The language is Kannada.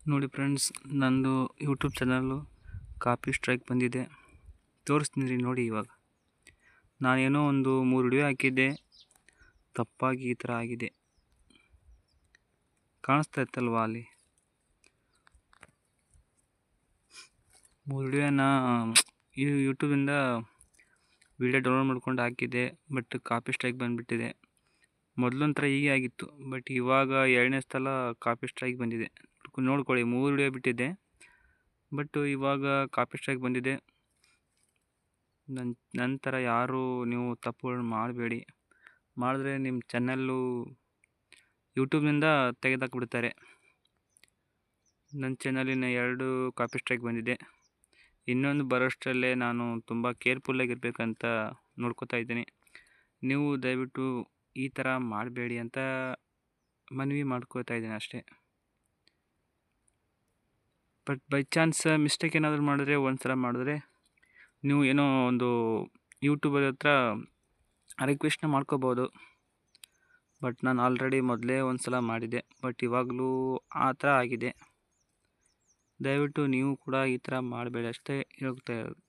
ನೋಡಿ ಫ್ರೆಂಡ್ಸ್, ನಂದು ಯೂಟ್ಯೂಬ್ ಚಾನಲ್ಲು ಕಾಪಿ ಸ್ಟ್ರೈಕ್ ಬಂದಿದೆ. ತೋರಿಸ್ತೀನಿ ನೋಡಿ. ಇವಾಗ ನಾನೇನೋ ಒಂದು 3 ವಿಡಿಯೋ ಹಾಕಿದ್ದೆ, ತಪ್ಪಾಗಿ ಈ ಥರ ಆಗಿದೆ. ಕಾಣಿಸ್ತಾ ಇತ್ತಲ್ವಾ ಅಲ್ಲಿ 3 ವಿಡಿಯೋನ ಯೂಟ್ಯೂಬಿಂದ ವಿಡಿಯೋ ಡೌನ್ಲೋಡ್ ಮಾಡ್ಕೊಂಡು ಹಾಕಿದ್ದೆ. ಬಟ್ ಕಾಪಿ ಸ್ಟ್ರೈಕ್ ಬಂದುಬಿಟ್ಟಿದೆ. ಮೊದಲೊಂಥರ ಹೀಗೆ ಆಗಿತ್ತು, ಬಟ್ ಇವಾಗ 2ನೇ ಸಲ ಕಾಪಿ ಸ್ಟ್ರೈಕ್ ಬಂದಿದೆ. ನೋಡ್ಕೊಳ್ಳಿ, 3 ವಿಡಿಯೋ ಬಿಟ್ಟಿದ್ದೆ, ಬಟ್ ಇವಾಗ ಕಾಪಿ ಸ್ಟ್ರೈಕ್ ಬಂದಿದೆ. ನಂತರ ಯಾರು ನೀವು ತಪ್ಪುಗಳು ಮಾಡಬೇಡಿ. ಮಾಡಿದ್ರೆ ನಿಮ್ಮ ಚಾನಲ್ಲು ಯೂಟ್ಯೂಬ್ನಿಂದ ತೆಗೆದಾಕ್ಬಿಡ್ತಾರೆ. ನನ್ನ ಚಾನಲಿನ 2 ಕಾಪಿ ಸ್ಟ್ರೈಕ್ ಬಂದಿದೆ. ಇನ್ನೊಂದು ಬರೋಷ್ಟರಲ್ಲೇ ನಾನು ತುಂಬ ಕೇರ್ಫುಲ್ಲಾಗಿರ್ಬೇಕಂತ ನೋಡ್ಕೋತಾ ಇದ್ದೀನಿ. ನೀವು ದಯವಿಟ್ಟು ಈ ಥರ ಮಾಡಬೇಡಿ ಅಂತ ಮನವಿ ಮಾಡ್ಕೋತಾ ಇದ್ದೀನಿ ಅಷ್ಟೇ. ಬಟ್ ಬೈ ಚಾನ್ಸ್ ಮಿಸ್ಟೇಕ್ ಏನಾದರೂ ಮಾಡಿದ್ರೆ, ಒಂದು ಸಲ ಮಾಡಿದ್ರೆ ನೀವು ಏನೋ ಒಂದು ಯೂಟ್ಯೂಬರ್ ಹತ್ರ ರಿಕ್ವೆಸ್ಟ್ನ ಮಾಡ್ಕೋಬೋದು. ಬಟ್ ನಾನು ಆಲ್ರೆಡಿ ಮೊದಲೇ ಒಂದು ಸಲ ಮಾಡಿದ್ದೆ, ಬಟ್ ಇವಾಗಲೂ ಆ ಥರ ಆಗಿದೆ. ದಯವಿಟ್ಟು ನೀವು ಕೂಡ ಈ ಥರ ಮಾಡಬೇಡಿ ಅಷ್ಟೇ ಹೇಳ್ತಾ ಇರೋದು.